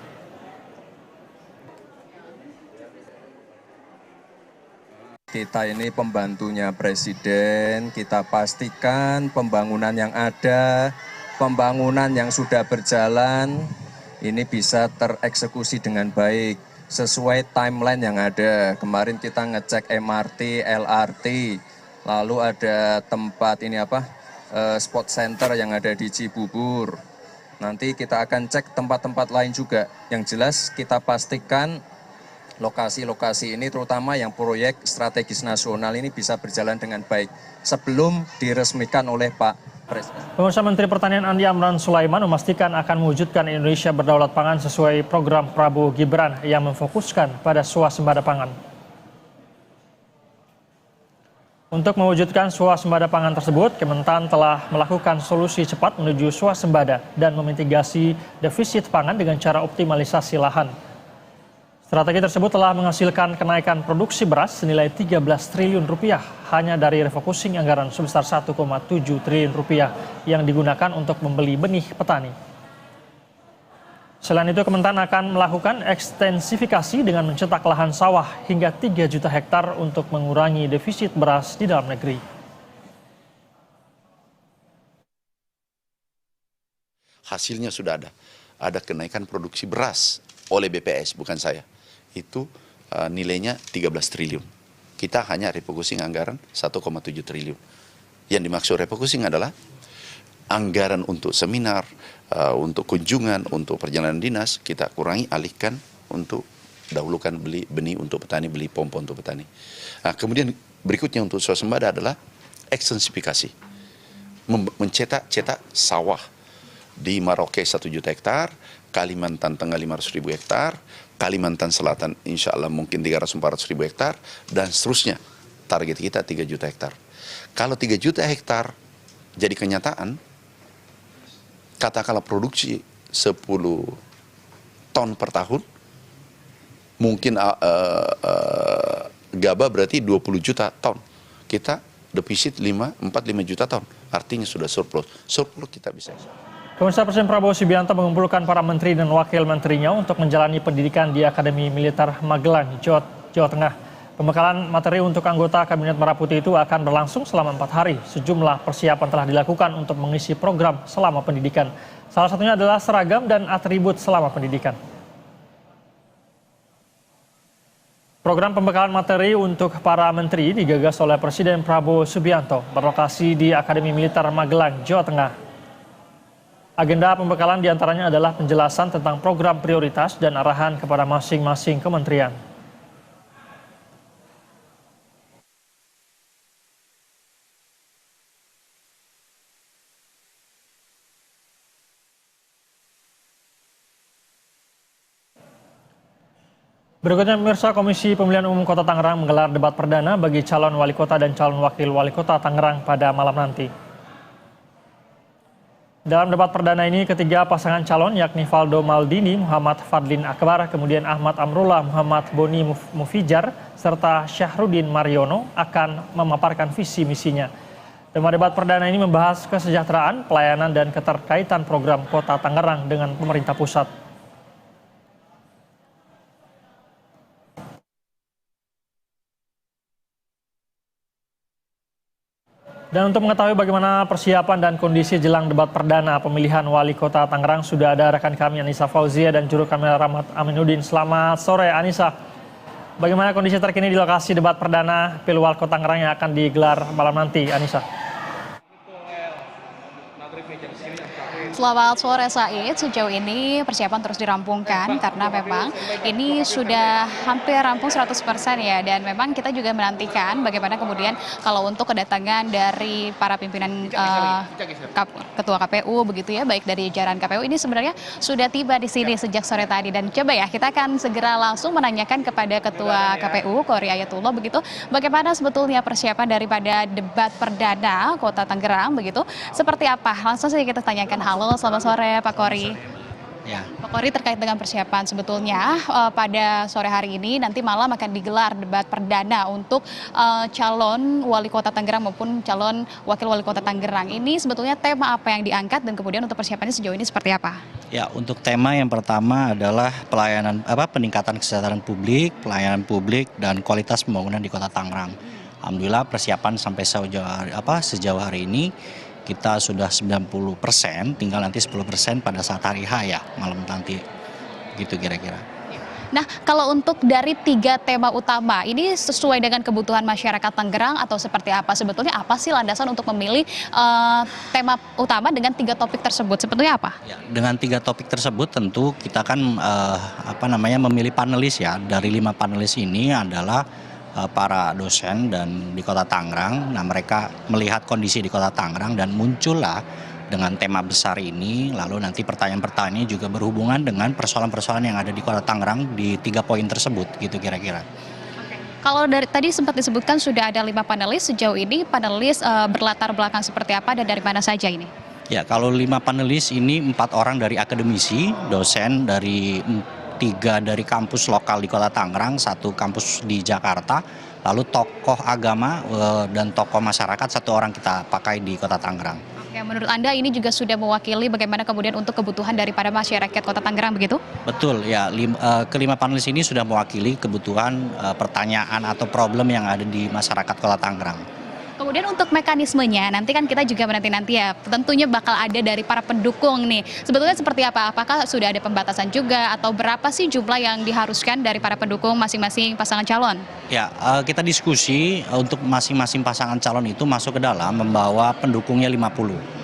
Kita ini pembantunya Presiden, kita pastikan pembangunan yang ada, pembangunan yang sudah berjalan, ini bisa tereksekusi dengan baik, sesuai timeline yang ada. Kemarin kita ngecek MRT, LRT, lalu ada tempat sport center yang ada di Cibubur. Nanti kita akan cek tempat-tempat lain juga. Yang jelas kita pastikan lokasi-lokasi ini terutama yang proyek strategis nasional ini bisa berjalan dengan baik sebelum diresmikan oleh Pak Presiden. Pemirsa, Menteri Pertanian Andi Amran Sulaiman memastikan akan mewujudkan Indonesia berdaulat pangan sesuai program Prabowo Gibran yang memfokuskan pada swasembada pangan. Untuk mewujudkan swasembada pangan tersebut, Kementan telah melakukan solusi cepat menuju swasembada dan memitigasi defisit pangan dengan cara optimalisasi lahan. Strategi tersebut telah menghasilkan kenaikan produksi beras senilai 13 triliun rupiah hanya dari refocusing anggaran sebesar 1,7 triliun rupiah yang digunakan untuk membeli benih petani. Selain itu, Kementan akan melakukan ekstensifikasi dengan mencetak lahan sawah hingga 3 juta hektar untuk mengurangi defisit beras di dalam negeri. Hasilnya sudah ada. Ada kenaikan produksi beras oleh BPS, bukan saya. Itu nilainya 13 triliun. Kita hanya refocusing anggaran 1,7 triliun. Yang dimaksud refocusing adalah anggaran untuk seminar, untuk kunjungan, untuk perjalanan dinas, kita kurangi, alihkan untuk dahulukan beli benih untuk petani, beli pompa untuk petani. Nah, kemudian berikutnya untuk swasembada adalah ekstensifikasi. Mencetak sawah di Merauke 1 juta hektar, Kalimantan Tengah 500.000 hektar, Kalimantan Selatan insya Allah mungkin 300-400.000 hektar, dan seterusnya. Target kita 3 juta hektar. Kalau 3 juta hektar jadi kenyataan, katakanlah produksi 10 ton per tahun, mungkin gabah berarti 20 juta ton. Kita defisit 4-5 juta ton, artinya sudah surplus. Surplus kita bisa. Pemirsa, Presiden Prabowo Subianto mengumpulkan para menteri dan wakil menterinya untuk menjalani pendidikan di Akademi Militer Magelang, Jawa Tengah. Pembekalan materi untuk anggota Kabinet Merah Putih itu akan berlangsung selama 4 hari. Sejumlah persiapan telah dilakukan untuk mengisi program selama pendidikan. Salah satunya adalah seragam dan atribut selama pendidikan. Program pembekalan materi untuk para menteri digagas oleh Presiden Prabowo Subianto, berlokasi di Akademi Militer Magelang, Jawa Tengah. Agenda pembekalan diantaranya adalah penjelasan tentang program prioritas dan arahan kepada masing-masing kementerian. Berikutnya, pemirsa, Komisi Pemilihan Umum Kota Tangerang menggelar debat perdana bagi calon wali kota dan calon wakil wali kota Tangerang pada malam nanti. Dalam debat perdana ini, ketiga pasangan calon yakni Valdo Maldini, Muhammad Fadlin Akbar, kemudian Ahmad Amrullah, Muhammad Boni Mufijar, serta Syahrudin Mariono akan memaparkan visi misinya. Tema debat perdana ini membahas kesejahteraan, pelayanan, dan keterkaitan program Kota Tangerang dengan pemerintah pusat. Dan untuk mengetahui bagaimana persiapan dan kondisi jelang debat perdana pemilihan wali kota Tangerang, sudah ada rekan kami Anissa Fauzia dan juru kamera Rahmat Aminuddin. Selamat sore, Anissa. Bagaimana kondisi terkini di lokasi debat perdana Pilwal Kota Tangerang yang akan digelar malam nanti, Anissa? Selamat sore, Said. Sejauh ini persiapan terus dirampungkan karena memang ini sudah hampir rampung 100% ya, dan memang kita juga menantikan bagaimana kemudian kalau untuk kedatangan dari para pimpinan ketua KPU begitu ya, baik dari jajaran KPU ini sebenarnya sudah tiba di sini sejak sore tadi, dan coba ya kita akan segera langsung menanyakan kepada ketua KPU Kori Ayatullah begitu bagaimana sebetulnya persiapan daripada debat perdana Kota Tangerang begitu seperti apa. Langsung saja kita tanyakan. Halo, selamat sore Pak Kori. Ya. Pak Kori, terkait dengan persiapan sebetulnya pada sore hari ini nanti malam akan digelar debat perdana untuk calon wali kota Tangerang maupun calon wakil wali kota Tangerang. Ini sebetulnya tema apa yang diangkat dan kemudian untuk persiapannya sejauh ini seperti apa? Ya, untuk tema yang pertama adalah peningkatan kesejahteraan publik, pelayanan publik, dan kualitas pembangunan di Kota Tangerang. Alhamdulillah persiapan sampai sejauh hari ini kita sudah 90%, tinggal nanti 10% pada saat hari H ya, malam nanti, gitu kira-kira. Nah, kalau untuk dari 3 tema utama, ini sesuai dengan kebutuhan masyarakat Tangerang atau seperti apa? Sebetulnya apa sih landasan untuk memilih tema utama dengan 3 topik tersebut? Sebetulnya apa? Ya, dengan 3 topik tersebut tentu kita kan memilih panelis ya. Dari 5 panelis ini adalah para dosen dan di Kota Tangerang. Nah, mereka melihat kondisi di Kota Tangerang dan muncullah dengan tema besar ini, lalu nanti pertanyaan-pertanyaan juga berhubungan dengan persoalan-persoalan yang ada di Kota Tangerang di 3 poin tersebut, gitu kira-kira. Kalau dari tadi sempat disebutkan sudah ada 5 panelis, sejauh ini panelis berlatar belakang seperti apa dan dari mana saja ini? Ya, kalau 5 panelis ini 4 orang dari akademisi, dosen dari 3 dari kampus lokal di Kota Tangerang, 1 kampus di Jakarta, lalu tokoh agama dan tokoh masyarakat 1 orang kita pakai di Kota Tangerang. Oke, menurut Anda ini juga sudah mewakili bagaimana kemudian untuk kebutuhan daripada masyarakat Kota Tangerang begitu? Betul ya, kelima panelis ini sudah mewakili kebutuhan pertanyaan atau problem yang ada di masyarakat Kota Tangerang. Kemudian untuk mekanismenya, nanti kan kita juga menanti-nanti ya, tentunya bakal ada dari para pendukung nih. Sebetulnya seperti apa? Apakah sudah ada pembatasan juga atau berapa sih jumlah yang diharuskan dari para pendukung masing-masing pasangan calon? Ya, kita diskusi untuk masing-masing pasangan calon itu masuk ke dalam membawa pendukungnya 50.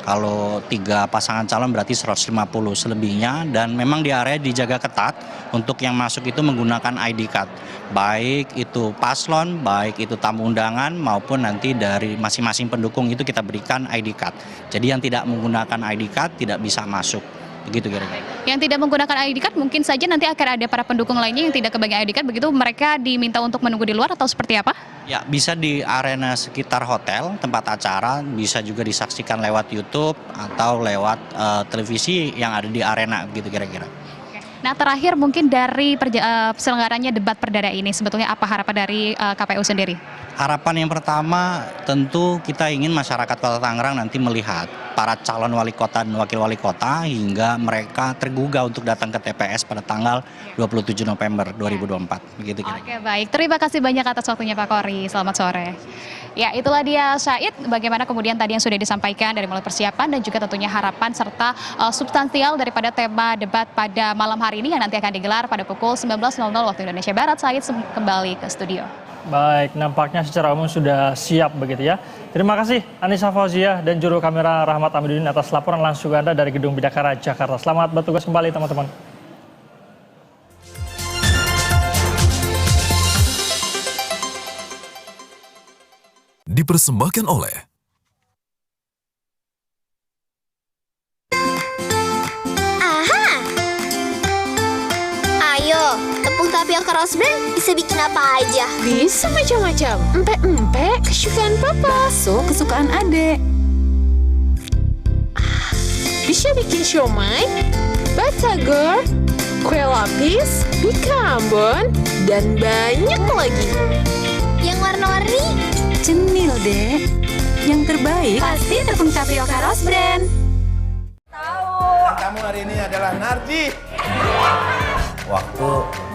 Kalau 3 pasangan calon berarti 150 selebihnya, dan memang di area dijaga ketat untuk yang masuk itu menggunakan ID card. Baik itu paslon, baik itu tamu undangan maupun nanti dari masing-masing pendukung itu kita berikan ID card. Jadi yang tidak menggunakan ID card tidak bisa masuk. Begitu kira-kira. Yang tidak menggunakan ID card mungkin saja nanti akan ada para pendukung lainnya yang tidak kebagian ID card, begitu mereka diminta untuk menunggu di luar atau seperti apa? Ya, bisa di arena sekitar hotel, tempat acara, bisa juga disaksikan lewat YouTube atau lewat televisi yang ada di arena, gitu kira-kira. Nah, terakhir mungkin dari penyelenggaranya debat perdana ini, sebetulnya apa harapan dari KPU sendiri? Harapan yang pertama tentu kita ingin masyarakat Kota Tangerang nanti melihat para calon wali kota dan wakil wali kota hingga mereka tergugah untuk datang ke TPS pada tanggal 27 November 2024. Begitu kira-kira. Oke, baik. Terima kasih banyak atas waktunya Pak Kori. Selamat sore. Ya, itulah dia Syahid, bagaimana kemudian tadi yang sudah disampaikan dari mulai persiapan dan juga tentunya harapan serta substansial daripada tema debat pada malam hari ini yang nanti akan digelar pada pukul 19.00 waktu Indonesia Barat. Syahid kembali ke studio. Baik, nampaknya secara umum sudah siap begitu ya. Terima kasih Anissa Fauzia dan juru kamera Rahmat Amiduddin atas laporan langsung Anda dari Gedung Bidakara, Jakarta. Selamat bertugas kembali teman-teman. Dipersembahkan oleh Aha! Ayo, tepung tapioka rose brand bisa bikin apa aja? Bisa macam-macam. Empek-empek kesukaan papa. Bakso kesukaan adek. Bisa bikin siomay, batagor, kue lapis, bika ambon, dan banyak lagi. Yang warna-warni? Cenil, Dek. Yang terbaik Pasti tepung tapioka rose brand. Kamu hari ini adalah Narji. Waktu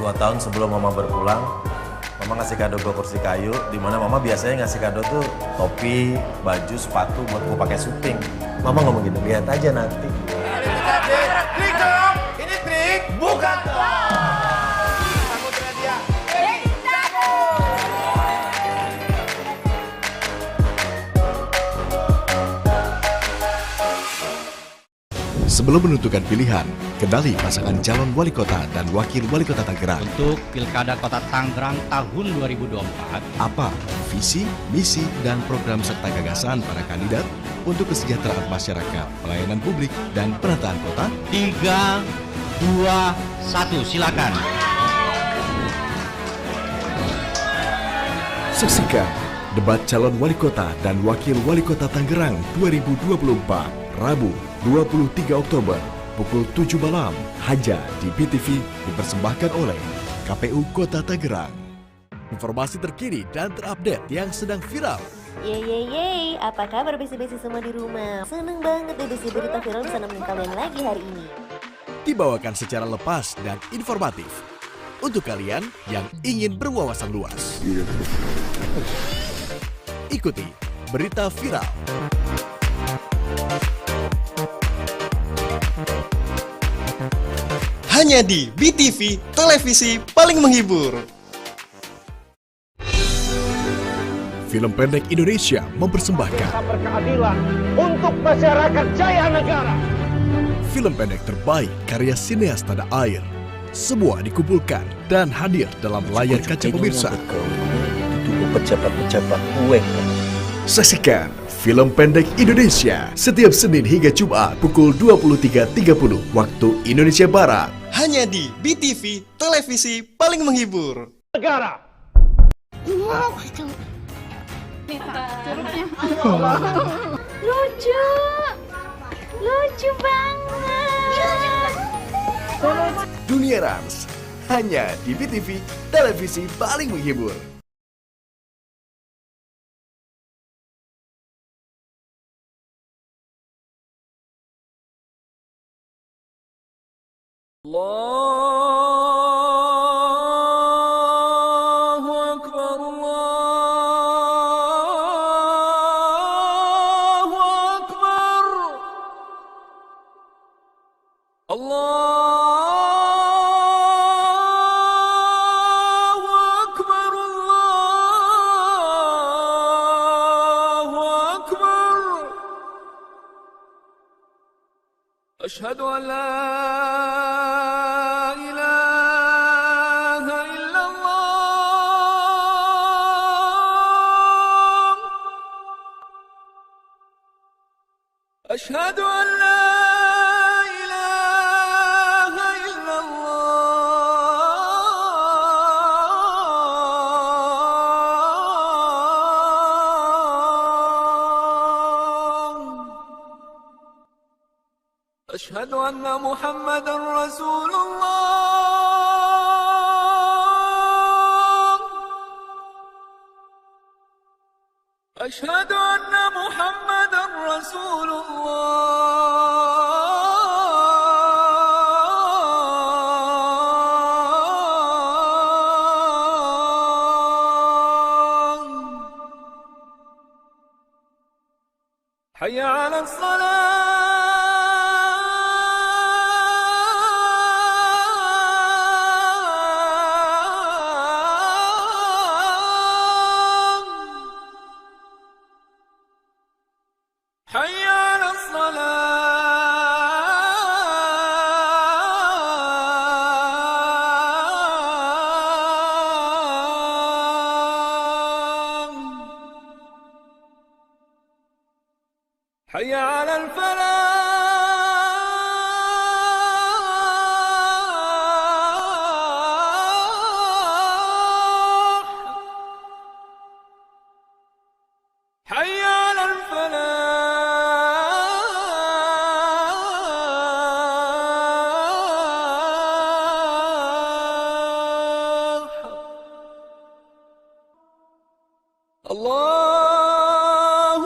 2 tahun sebelum Mama berpulang, Mama ngasih kado gue kursi kayu, di mana Mama biasanya ngasih kado tuh topi, baju, sepatu buat gue pakai syuting. Mama ngomong gitu, lihat aja nanti. Trik dong, ini trik, bukan dong. Sebelum menentukan pilihan, kendali pasangan calon wali kota dan wakil wali kota Tangerang. Untuk Pilkada Kota Tangerang tahun 2024, apa visi, misi, dan program serta gagasan para kandidat untuk kesejahteraan masyarakat, pelayanan publik, dan penataan kota? 3, 2, 1, silakan. Saksikan debat calon wali kota dan wakil wali kota Tangerang 2024, Rabu 23 Oktober pukul 7 malam hanya di PTV, dipersembahkan oleh KPU Kota Tangerang. Informasi terkini dan terupdate yang sedang viral. Yeay, apa kabar besi-besi semua di rumah? Seneng banget deh besi berita viral bisa nemenin kalian lagi hari ini. Dibawakan secara lepas dan informatif untuk kalian yang ingin berwawasan luas. Ikuti berita viral. hanya di BTV, televisi paling menghibur. Film pendek Indonesia mempersembahkan berkeadilan untuk masyarakat Jaya Negara. film pendek terbaik karya sineas tanah air. Semua dikumpulkan dan hadir dalam layar kaca pemirsa. Pejabat-pejabat kue. Saksikan film pendek Indonesia setiap Senin hingga Jumat pukul 23.30 waktu Indonesia Barat. Hanya di BTV, televisi paling menghibur. Negara. Lucu. Lucu banget. Dunia Rans hanya di BTV, televisi paling menghibur. Allahu Akbar, Allahu Akbar, Allahu Akbar, Allahu Akbar. Ashhadu an la أشهد أن لا إله إلا الله أشهد أن محمدا رسول الله أشهد أن محمدا رسول الله حي على الصلاة حي على الصلاة حي على الفلاح حي على الفلاح الله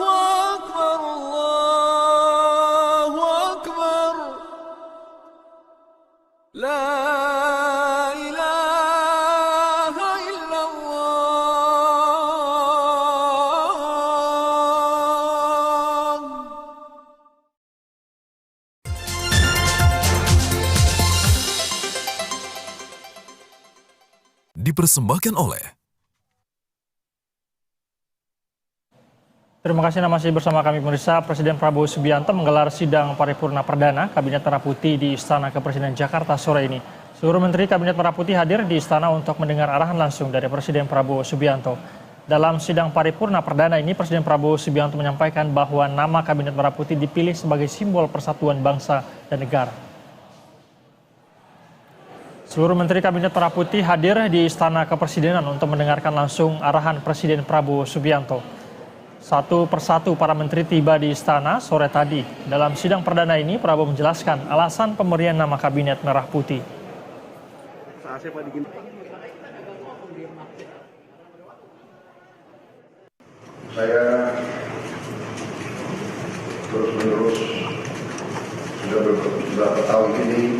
أكبر الله أكبر لا إله إلا الله. Dipersembahkan oleh Terima kasih Anda masih bersama kami pemirsa. Presiden Prabowo Subianto menggelar sidang paripurna perdana Kabinet Merah Putih di Istana Kepresidenan Jakarta sore ini. Seluruh Menteri Kabinet Merah Putih hadir di istana untuk mendengar arahan langsung dari Presiden Prabowo Subianto. Dalam sidang paripurna perdana ini, Presiden Prabowo Subianto menyampaikan bahwa nama Kabinet Merah Putih dipilih sebagai simbol persatuan bangsa dan negara. Seluruh Menteri Kabinet Merah Putih hadir di Istana Kepresidenan untuk mendengarkan langsung arahan Presiden Prabowo Subianto. Satu persatu para menteri tiba di istana sore tadi. Dalam sidang perdana ini, Prabowo menjelaskan alasan pemberian nama Kabinet Merah Putih. Saya terus-menerus sudah beberapa tahun ini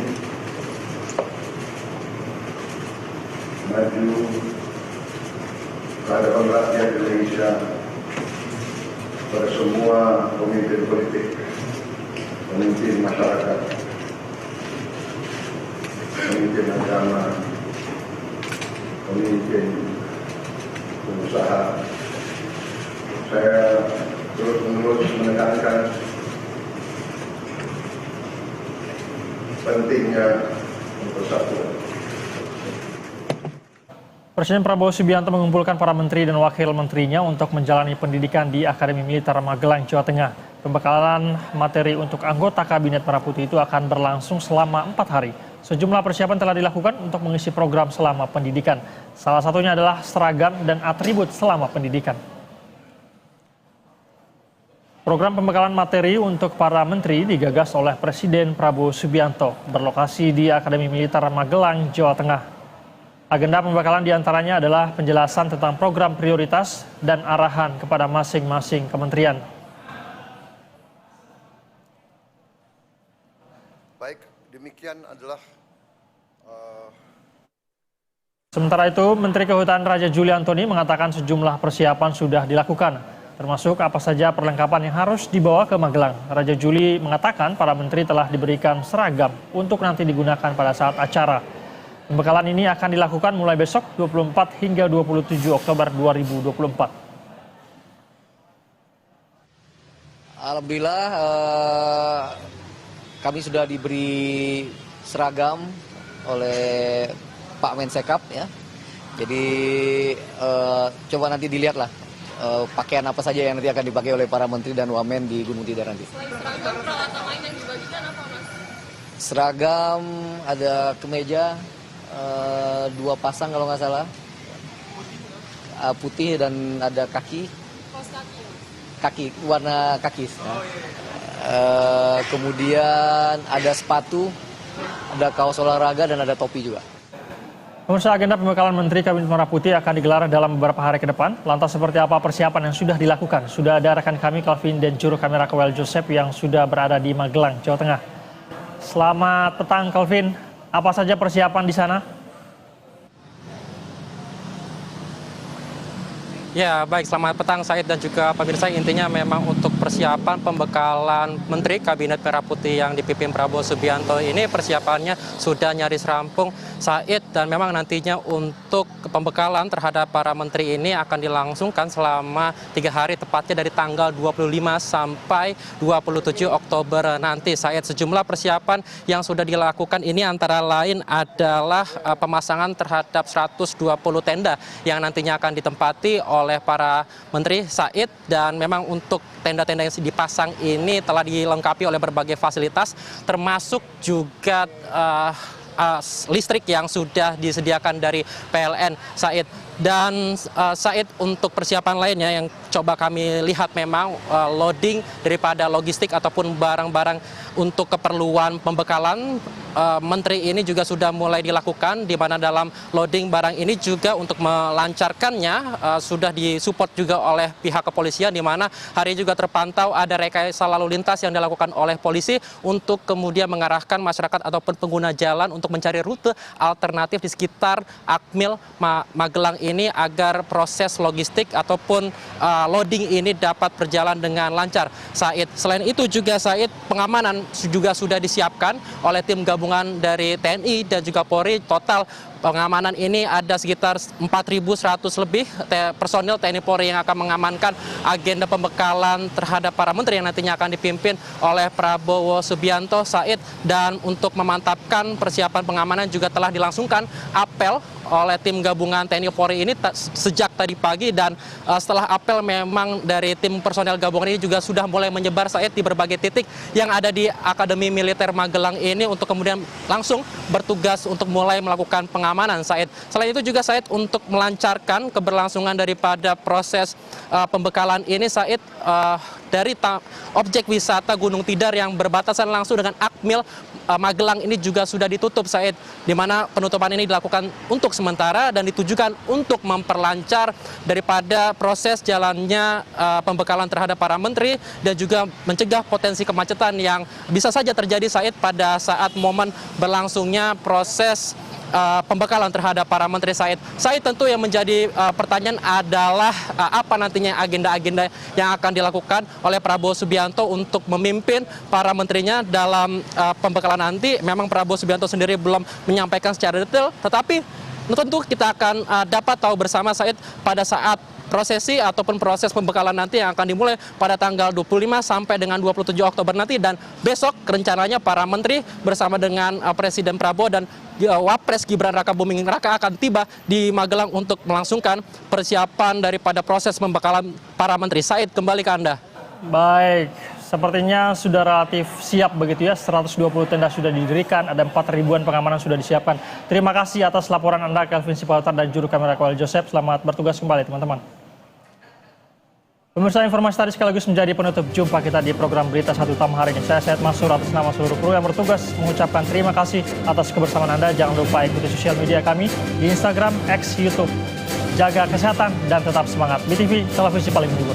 maju ke hadapan rakyat Indonesia, pada semua pemimpin politik, pemimpin masyarakat, pemimpin agama, pemimpin pengusaha. Saya terus-menerus menekankan pentingnya persatuan. Presiden Prabowo Subianto mengumpulkan para menteri dan wakil menterinya untuk menjalani pendidikan di Akademi Militer Magelang, Jawa Tengah. Pembekalan materi untuk anggota Kabinet Merah Putih itu akan berlangsung selama 4 hari. Sejumlah persiapan telah dilakukan untuk mengisi program selama pendidikan. Salah satunya adalah seragam dan atribut selama pendidikan. Program pembekalan materi untuk para menteri digagas oleh Presiden Prabowo Subianto, berlokasi di Akademi Militer Magelang, Jawa Tengah. Agenda pembekalan diantaranya adalah penjelasan tentang program prioritas dan arahan kepada masing-masing kementerian. Baik, demikian adalah Sementara itu, Menteri Kehutanan Raja Juli Antoni mengatakan sejumlah persiapan sudah dilakukan, termasuk apa saja perlengkapan yang harus dibawa ke Magelang. Raja Juli mengatakan para menteri telah diberikan seragam untuk nanti digunakan pada saat acara. Pembekalan ini akan dilakukan mulai besok 24 hingga 27 Oktober 2024. Alhamdulillah kami sudah diberi seragam oleh Pak Mensekap ya. Jadi coba nanti dilihatlah pakaian apa saja yang nanti akan dipakai oleh para menteri dan wamen di Gunung Tidar nanti. Selain seragam, peralatan lain yang dibagikan apa, Mas? Seragam, ada kemeja, 2 pasang kalau nggak salah, putih dan ada kaki, warna kaki. Kemudian ada sepatu, ada kaos olahraga dan ada topi juga. Pemirsa, agenda pembekalan Menteri Kabinet Merah Putih akan digelar dalam beberapa hari ke depan. Lantas seperti apa persiapan yang sudah dilakukan? Sudah ada rekan kami Calvin dan juru kamera Kowel Joseph yang sudah berada di Magelang, Jawa Tengah. Selamat petang Calvin, apa saja persiapan di sana? Ya, baik. Selamat petang, Said dan juga pemirsa. Intinya memang untuk persiapan pembekalan Menteri Kabinet Merah Putih yang dipimpin Prabowo Subianto ini persiapannya sudah nyaris rampung, Said. Dan memang nantinya untuk pembekalan terhadap para menteri ini akan dilangsungkan selama 3 hari, tepatnya dari tanggal 25 sampai 27 Oktober nanti, Said. Sejumlah persiapan yang sudah dilakukan ini antara lain adalah pemasangan terhadap 120 tenda yang nantinya akan ditempati oleh para menteri, Said. Dan memang untuk tenda-tenda yang dipasang ini telah dilengkapi oleh berbagai fasilitas, termasuk juga listrik yang sudah disediakan dari PLN, Said. Dan Said, untuk persiapan lainnya yang coba kami lihat memang loading daripada logistik ataupun barang-barang untuk keperluan pembekalan menteri ini juga sudah mulai dilakukan, di mana dalam loading barang ini juga untuk melancarkannya sudah disupport juga oleh pihak kepolisian, di mana hari juga terpantau ada rekayasa lalu lintas yang dilakukan oleh polisi untuk kemudian mengarahkan masyarakat ataupun pengguna jalan untuk mencari rute alternatif di sekitar Akmil Magelang ini agar proses logistik ataupun loading ini dapat berjalan dengan lancar, Said. Selain itu juga, Said, pengamanan juga sudah disiapkan oleh tim gabungan dari TNI dan juga Polri. Total pengamanan ini ada sekitar 4.100 lebih personil TNI Polri yang akan mengamankan agenda pembekalan terhadap para menteri yang nantinya akan dipimpin oleh Prabowo Subianto, Said. Dan untuk memantapkan persiapan pengamanan juga telah dilangsungkan apel oleh tim gabungan TNI Polri ini sejak tadi pagi. Dan setelah apel memang dari tim personel gabungan ini juga sudah mulai menyebar, Said, di berbagai titik yang ada di Akademi Militer Magelang ini untuk kemudian langsung bertugas untuk mulai melakukan pengamanan, Said. Selain itu juga, Said, untuk melancarkan keberlangsungan daripada proses pembekalan ini, Said, dari objek wisata Gunung Tidar yang berbatasan langsung dengan Akmil Magelang ini juga sudah ditutup, Said, di mana penutupan ini dilakukan untuk sementara dan ditujukan untuk memperlancar daripada proses jalannya pembekalan terhadap para menteri dan juga mencegah potensi kemacetan yang bisa saja terjadi, Said, pada saat momen berlangsungnya proses pembekalan terhadap para menteri Said. Said, tentu yang menjadi pertanyaan adalah apa nantinya agenda-agenda yang akan dilakukan oleh Prabowo Subianto untuk memimpin para menterinya dalam pembekalan nanti. Memang Prabowo Subianto sendiri belum menyampaikan secara detail, tetapi tentu kita akan dapat tahu bersama Said pada saat prosesi ataupun proses pembekalan nanti yang akan dimulai pada tanggal 25 sampai dengan 27 Oktober nanti, dan besok rencananya para menteri bersama dengan Presiden Prabowo dan Wapres Gibran Rakabuming Raka akan tiba di Magelang untuk melangsungkan persiapan daripada proses pembekalan para menteri. Said, kembali ke Anda. Baik, sepertinya sudah relatif siap begitu ya, 120 tenda sudah didirikan, ada 4 ribuan pengamanan sudah disiapkan. Terima kasih atas laporan Anda, Kelvin Sipautar dan juru kamera Kawal Joseph. Selamat bertugas kembali, teman-teman. Pemirsa, informasi tadi sekaligus menjadi penutup jumpa kita di program Berita 1 Utama hari ini. Saya Syed Mansur atas nama seluruh kru yang bertugas mengucapkan terima kasih atas kebersamaan Anda. Jangan lupa ikuti sosial media kami di Instagram, X, YouTube. Jaga kesehatan dan tetap semangat. BTV, televisi paling menghibur.